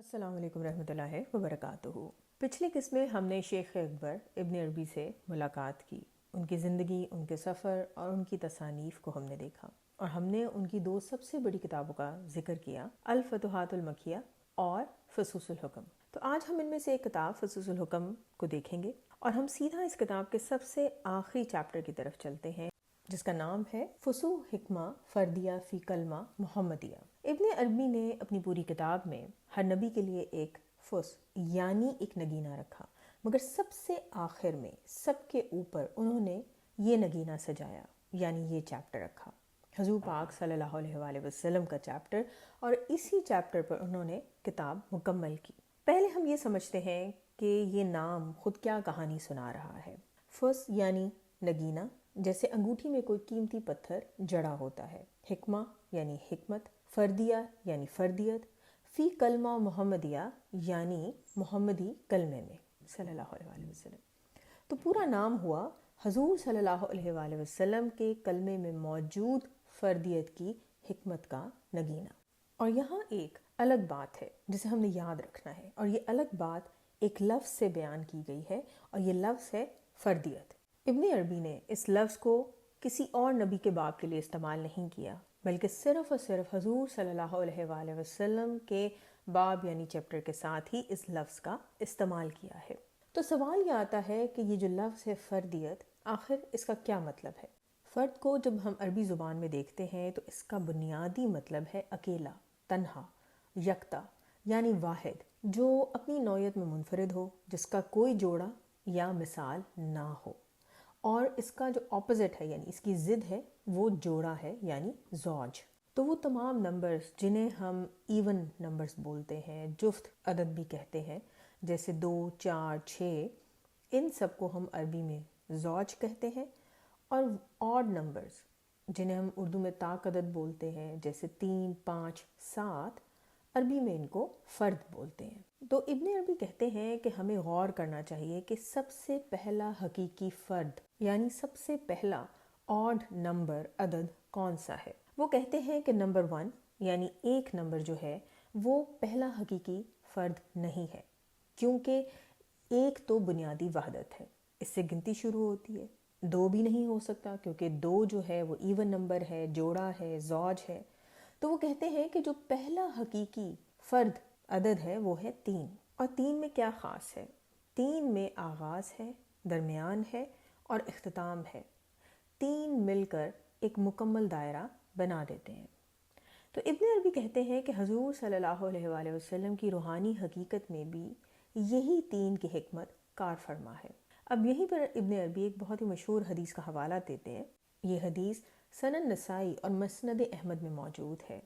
السلام علیکم رحمۃ اللہ وبرکاتہ۔ پچھلی قسط میں ہم نے شیخ اکبر ابن عربی سے ملاقات کی، ان کی زندگی، ان کے سفر اور ان کی تصانیف کو ہم نے دیکھا، اور ہم نے ان کی دو سب سے بڑی کتابوں کا ذکر کیا، الفتوحات المکیہ اور فصوص الحکم۔ تو آج ہم ان میں سے ایک کتاب فصوص الحکم کو دیکھیں گے، اور ہم سیدھا اس کتاب کے سب سے آخری چیپٹر کی طرف چلتے ہیں، جس کا نام ہے فصوح حکمہ فردیہ فی کلمہ محمدیہ۔ ابن عربی نے اپنی پوری کتاب میں ہر نبی کے لیے ایک فص یعنی ایک نگینہ رکھا، مگر سب سے آخر میں سب کے اوپر انہوں نے یہ نگینہ سجایا، یعنی یہ چیپٹر رکھا، حضور پاک صلی اللہ علیہ وآلہ وسلم کا چیپٹر، اور اسی چیپٹر پر انہوں نے کتاب مکمل کی۔ پہلے ہم یہ سمجھتے ہیں کہ یہ نام خود کیا کہانی سنا رہا ہے۔ فص یعنی نگینہ، جیسے انگوٹھی میں کوئی قیمتی پتھر جڑا ہوتا ہے۔ حکمہ یعنی حکمت، فردیہ یعنی فردیت، فی کلمہ محمدیہ یعنی محمدی کلمے میں صلی اللہ علیہ وآلہ وسلم۔ تو پورا نام ہوا حضور صلی اللہ علیہ وآلہ وسلم کے کلمے میں موجود فردیت کی حکمت کا نگینہ۔ اور یہاں ایک الگ بات ہے جسے ہم نے یاد رکھنا ہے، اور یہ الگ بات ایک لفظ سے بیان کی گئی ہے، اور یہ لفظ ہے فردیت۔ ابن عربی نے اس لفظ کو کسی اور نبی کے باب کے لیے استعمال نہیں کیا، بلکہ صرف اور صرف حضور صلی اللہ علیہ وآلہ وسلم کے باب یعنی چیپٹر کے ساتھ ہی اس لفظ کا استعمال کیا ہے۔ تو سوال یہ آتا ہے کہ یہ جو لفظ ہے فردیت، آخر اس کا کیا مطلب ہے؟ فرد کو جب ہم عربی زبان میں دیکھتے ہیں تو اس کا بنیادی مطلب ہے اکیلا، تنہا، یکتا، یعنی واحد، جو اپنی نوعیت میں منفرد ہو، جس کا کوئی جوڑا یا مثال نہ ہو۔ اور اس کا جو اپوزٹ ہے، یعنی اس کی ضد ہے، وہ جوڑا ہے، یعنی زوج۔ تو وہ تمام نمبرز جنہیں ہم ایون نمبرز بولتے ہیں، جفت عدد بھی کہتے ہیں، جیسے 2، 4، 6، ان سب کو ہم عربی میں زوج کہتے ہیں۔ اور آڈ نمبرز جنہیں ہم اردو میں طاق عدد بولتے ہیں، جیسے 3، 5، 7، عربی میں ان کو فرد بولتے ہیں۔ تو ابن عربی کہتے ہیں کہ ہمیں غور کرنا چاہیے کہ سب سے پہلا حقیقی فرد، یعنی سب سے پہلا آڈ نمبر عدد کون سا ہے۔ وہ کہتے ہیں کہ نمبر 1 یعنی ایک نمبر جو ہے وہ پہلا حقیقی فرد نہیں ہے، کیونکہ ایک تو بنیادی وحدت ہے، اس سے گنتی شروع ہوتی ہے۔ 2 بھی نہیں ہو سکتا، کیونکہ 2 جو ہے وہ ایون نمبر ہے، جوڑا ہے، زوج ہے۔ تو وہ کہتے ہیں کہ جو پہلا حقیقی فرد عدد ہے وہ ہے 3۔ اور 3 میں کیا خاص ہے؟ 3 میں آغاز ہے، درمیان ہے اور اختتام ہے۔ 3 مل کر ایک مکمل دائرہ بنا دیتے ہیں۔ تو ابن عربی کہتے ہیں کہ حضور صلی اللہ علیہ وآلہ وسلم کی روحانی حقیقت میں بھی یہی 3 کی حکمت کار فرما ہے۔ اب یہیں پر ابن عربی ایک بہت ہی مشہور حدیث کا حوالہ دیتے ہیں۔ یہ حدیث سنن نسائی اور مسند احمد میں موجود ہے۔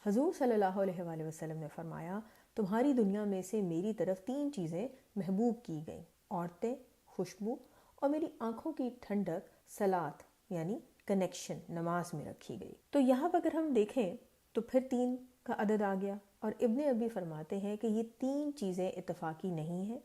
حضور صلی اللہ علیہ وآلہ وسلم نے فرمایا، تمہاری دنیا میں سے میری طرف 3 چیزیں محبوب کی گئیں، عورتیں، خوشبو، اور میری آنکھوں کی ٹھنڈک صلاۃ یعنی کنیکشن نماز میں رکھی گئی۔ تو یہاں پر اگر ہم دیکھیں تو پھر 3 کا عدد آ گیا، اور ابن عربی فرماتے ہیں کہ یہ 3 چیزیں اتفاقی نہیں ہیں،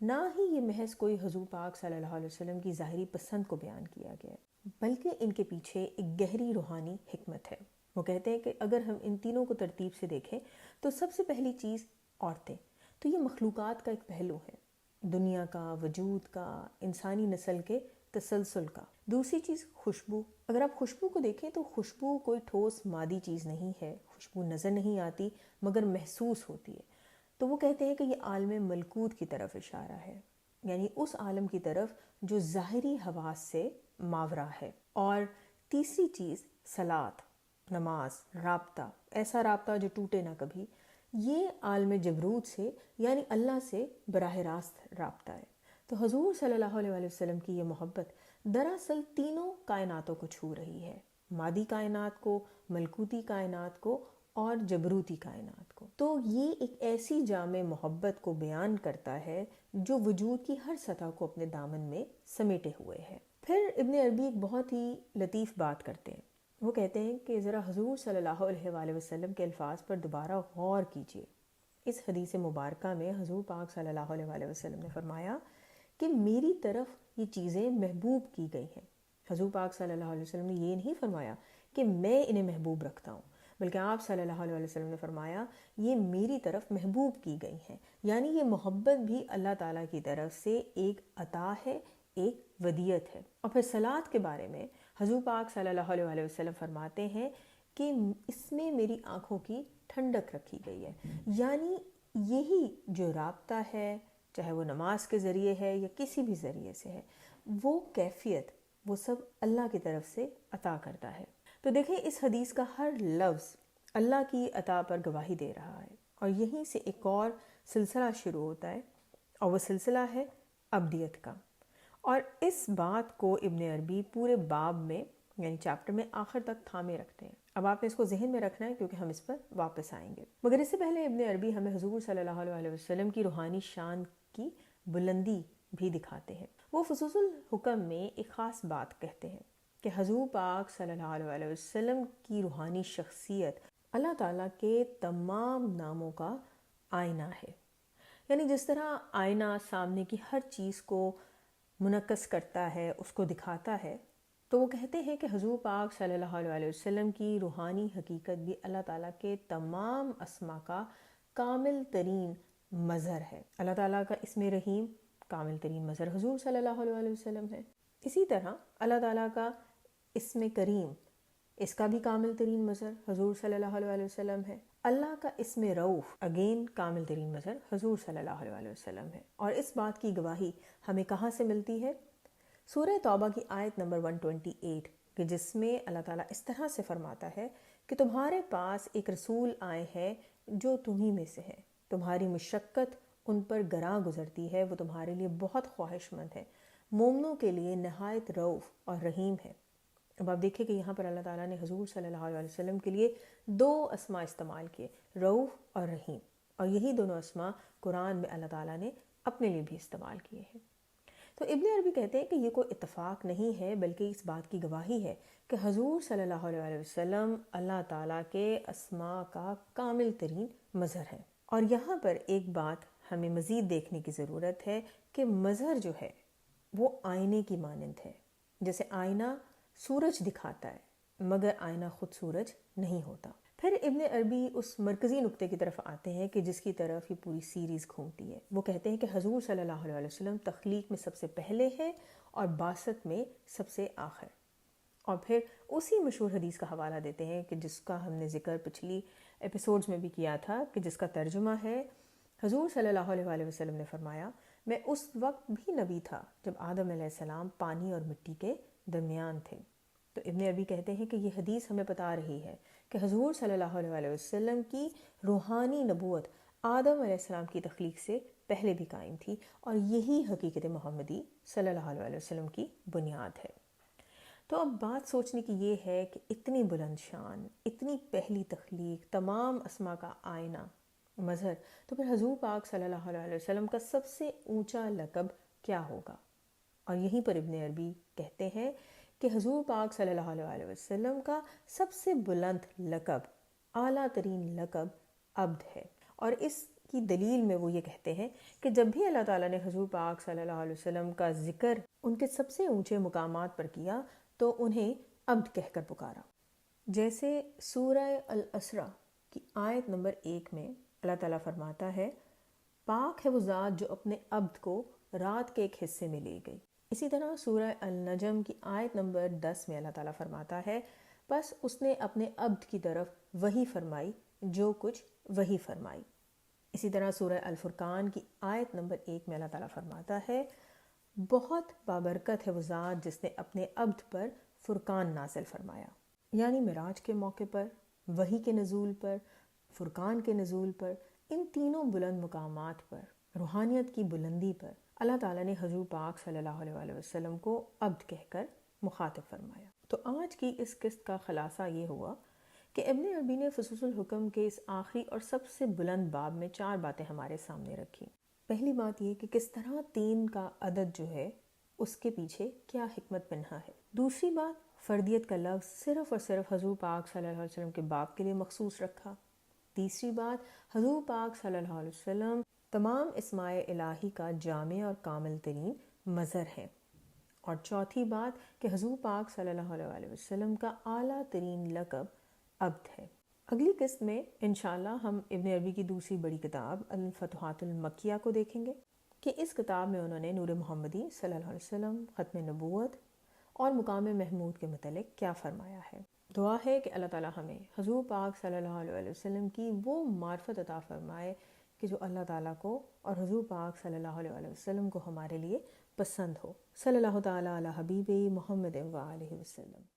نہ ہی یہ محض کوئی حضور پاک صلی اللہ علیہ وسلم کی ظاہری پسند کو بیان کیا گیا ہے، بلکہ ان کے پیچھے ایک گہری روحانی حکمت ہے۔ وہ کہتے ہیں کہ اگر ہم ان تینوں کو ترتیب سے دیکھیں تو سب سے پہلی چیز عورتیں، تو یہ مخلوقات کا ایک پہلو ہے، دنیا کا، وجود کا، انسانی نسل کے تسلسل کا۔ دوسری چیز خوشبو، اگر آپ خوشبو کو دیکھیں تو خوشبو کوئی ٹھوس مادی چیز نہیں ہے، خوشبو نظر نہیں آتی مگر محسوس ہوتی ہے۔ تو وہ کہتے ہیں کہ یہ عالم ملکوت کی طرف اشارہ ہے، یعنی اس عالم کی طرف جو ظاہری حواس سے ماورا ہے۔ اور تیسری چیز صلاۃ، نماز، رابطہ، ایسا رابطہ جو ٹوٹے نہ کبھی، یہ عالم جبروت سے یعنی اللہ سے براہ راست رابطہ ہے۔ تو حضور صلی اللہ علیہ وآلہ وسلم کی یہ محبت دراصل تینوں کائناتوں کو چھو رہی ہے، مادی کائنات کو، ملکوتی کائنات کو اور جبروتی کائنات کو۔ تو یہ ایک ایسی جامع محبت کو بیان کرتا ہے جو وجود کی ہر سطح کو اپنے دامن میں سمیٹے ہوئے ہے۔ پھر ابن عربی ایک بہت ہی لطیف بات کرتے ہیں۔ وہ کہتے ہیں کہ ذرا حضور صلی اللہ علیہ وآلہ وسلم کے الفاظ پر دوبارہ غور کیجیے۔ اس حدیث مبارکہ میں حضور پاک صلی اللہ علیہ وآلہ وسلم نے فرمایا کہ میری طرف یہ چیزیں محبوب کی گئی ہیں۔ حضور پاک صلی اللہ علیہ وسلم نے یہ نہیں فرمایا کہ میں انہیں محبوب رکھتا ہوں، بلکہ آپ صلی اللہ علیہ وسلم نے فرمایا یہ میری طرف محبوب کی گئی ہیں، یعنی یہ محبت بھی اللہ تعالیٰ کی طرف سے ایک عطا ہے، ایک ودیت ہے۔ اور پھر صلاۃ کے بارے میں حضور پاک صلی اللہ علیہ وسلم فرماتے ہیں کہ اس میں میری آنکھوں کی ٹھنڈک رکھی گئی ہے، یعنی یہی جو رابطہ ہے، چاہے وہ نماز کے ذریعے ہے یا کسی بھی ذریعے سے ہے، وہ کیفیت وہ سب اللہ کی طرف سے عطا کرتا ہے۔ تو دیکھیں اس حدیث کا ہر لفظ اللہ کی عطا پر گواہی دے رہا ہے، اور یہیں سے ایک اور سلسلہ شروع ہوتا ہے، اور وہ سلسلہ ہے ابدیت کا۔ اور اس بات کو ابن عربی پورے باب میں یعنی چیپٹر میں آخر تک تھامے رکھتے ہیں۔ اب آپ نے اس کو ذہن میں رکھنا ہے کیونکہ ہم اس پر واپس آئیں گے، مگر اس سے پہلے ابن عربی ہمیں حضور صلی اللہ علیہ وسلم کی روحانی شان کی بلندی بھی دکھاتے ہیں۔ وہ فصوص الحکم میں ایک خاص بات کہتے ہیں کہ حضور پاک صلی اللہ علیہ وسلم کی روحانی شخصیت اللہ تعالیٰ کے تمام ناموں کا آئینہ ہے، یعنی جس طرح آئینہ سامنے کی ہر چیز کو منعکس کرتا ہے، اس کو دکھاتا ہے، تو وہ کہتے ہیں کہ حضور پاک صلی اللہ علیہ وسلم کی روحانی حقیقت بھی اللہ تعالیٰ کے تمام اسما کا کامل ترین مظہر ہے۔ اللہ تعالیٰ کا اسم رحیم کامل ترین مظہر حضور صلی اللہ علیہ وسلم ہے۔ اسی طرح اللہ تعالیٰ کا اسم کریم، اس کا بھی کامل ترین مظہر حضور صلی اللہ علیہ وسلم ہے۔ اللہ کا اسم رؤوف اگین کامل ترین مظہر حضور صلی اللہ علیہ وسلم ہے۔ اور اس بات کی گواہی ہمیں کہاں سے ملتی ہے؟ سورہ توبہ کی آیت نمبر 128 کہ جس میں اللہ تعالیٰ اس طرح سے فرماتا ہے کہ تمہارے پاس ایک رسول آئے ہیں جو تمہیں میں سے ہے، تمہاری مشقت ان پر گراں گزرتی ہے، وہ تمہارے لیے بہت خواہش مند ہے، مومنوں کے لیے نہایت رؤوف اور رحیم ہے۔ اب آپ دیکھیں کہ یہاں پر اللہ تعالیٰ نے حضور صلی اللہ علیہ وسلم کے لیے دو اسما استعمال کیے، رؤوف اور رحیم، اور یہی دونوں اسما قرآن میں اللہ تعالیٰ نے اپنے لیے بھی استعمال کیے ہیں۔ تو ابن عربی کہتے ہیں کہ یہ کوئی اتفاق نہیں ہے بلکہ اس بات کی گواہی ہے کہ حضور صلی اللہ علیہ وسلم اللہ تعالیٰ کے اسماء کا کامل ترین مظہر ہے۔ اور یہاں پر ایک بات ہمیں مزید دیکھنے کی ضرورت ہے کہ مظہر جو ہے وہ آئینے کی مانند ہے، جیسے آئینہ سورج دکھاتا ہے مگر آئینہ خود سورج نہیں ہوتا۔ پھر ابن عربی اس مرکزی نقطے کی طرف آتے ہیں کہ جس کی طرف یہ پوری سیریز گھومتی ہے۔ وہ کہتے ہیں کہ حضور صلی اللہ علیہ وسلم تخلیق میں سب سے پہلے ہے اور بعثت میں سب سے آخر۔ اور پھر اسی مشہور حدیث کا حوالہ دیتے ہیں کہ جس کا ہم نے ذکر پچھلی ایپیسوڈز میں بھی کیا تھا، کہ جس کا ترجمہ ہے حضور صلی اللہ علیہ وسلم نے فرمایا میں اس وقت بھی نبی تھا جب آدم علیہ السلام پانی اور مٹی کے درمیان تھے۔ تو ابن عربی کہتے ہیں کہ یہ حدیث ہمیں بتا رہی ہے کہ حضور صلی اللہ علیہ وسلم کی روحانی نبوت آدم علیہ السلام کی تخلیق سے پہلے بھی قائم تھی، اور یہی حقیقت محمدی صلی اللہ علیہ وسلم کی بنیاد ہے۔ تو اب بات سوچنے کی یہ ہے کہ اتنی بلند شان، اتنی پہلی تخلیق، تمام اسما کا آئینہ مظہر، تو پھر حضور پاک صلی اللہ علیہ وسلم کا سب سے اونچا لقب کیا ہوگا؟ اور یہیں پر ابن عربی کہتے ہیں کہ حضور پاک صلی اللہ علیہ وسلم کا سب سے بلند لقب، اعلیٰ ترین لقب عبد ہے۔ اور اس کی دلیل میں وہ یہ کہتے ہیں کہ جب بھی اللہ تعالیٰ نے حضور پاک صلی اللہ علیہ وسلم کا ذکر ان کے سب سے اونچے مقامات پر کیا تو انہیں عبد کہہ کر پکارا، جیسے سورہ الاسراء کی آیت نمبر 1 میں اللہ تعالیٰ فرماتا ہے پاک ہے وہ ذات جو اپنے عبد کو رات کے ایک حصے میں لے گئی۔ اسی طرح سورہ النجم کی آیت نمبر 10 میں اللہ تعالیٰ فرماتا ہے پس اس نے اپنے عبد کی طرف وحی فرمائی جو کچھ وحی فرمائی۔ اسی طرح سورہ الفرقان کی آیت نمبر 1 میں اللہ تعالیٰ فرماتا ہے بہت بابرکت ہے وہ ذات جس نے اپنے عبد پر فرقان نازل فرمایا، یعنی معراج کے موقع پر، وحی کے نزول پر، فرقان کے نزول پر، ان تینوں بلند مقامات پر، روحانیت کی بلندی پر اللہ تعالیٰ نے حضور پاک صلی اللہ علیہ وسلم کو عبد کہہ کر مخاطب فرمایا۔ تو آج کی اس قسط کا خلاصہ یہ ہوا کہ ابن عربی نے فصوص الحکم کے اس آخری اور سب سے بلند باب میں 4 باتیں ہمارے سامنے رکھی۔ پہلی بات یہ کہ کس طرح 3 کا عدد جو ہے اس کے پیچھے کیا حکمت پنہا ہے۔ دوسری بات، فردیت کا لفظ صرف اور صرف حضور پاک صلی اللہ علیہ وسلم کے باپ کے لیے مخصوص رکھا۔ تیسری بات، حضور پاک صلی اللہ علیہ وسلم تمام اسماء الہی کا جامع اور کامل ترین مظہر ہے۔ اور چوتھی بات کہ حضور پاک صلی اللہ علیہ وسلم کا اعلیٰ ترین لقب عبد ہے۔ اگلی قسط میں انشاءاللہ ہم ابن عربی کی دوسری بڑی کتاب الفتوحات المکیہ کو دیکھیں گے کہ اس کتاب میں انہوں نے نور محمدی صلی اللہ علیہ وسلم، ختم نبوت اور مقام محمود کے متعلق کیا فرمایا ہے۔ دعا ہے کہ اللہ تعالی ہمیں حضور پاک صلی اللہ علیہ وسلم کی وہ معرفت عطا فرمائے کہ جو اللہ تعالیٰ کو اور حضور پاک صلی اللہ علیہ وسلم کو ہمارے لیے پسند ہو۔ صلی اللہ تعالیٰ علی حبیب محمد و آلہ وسلم۔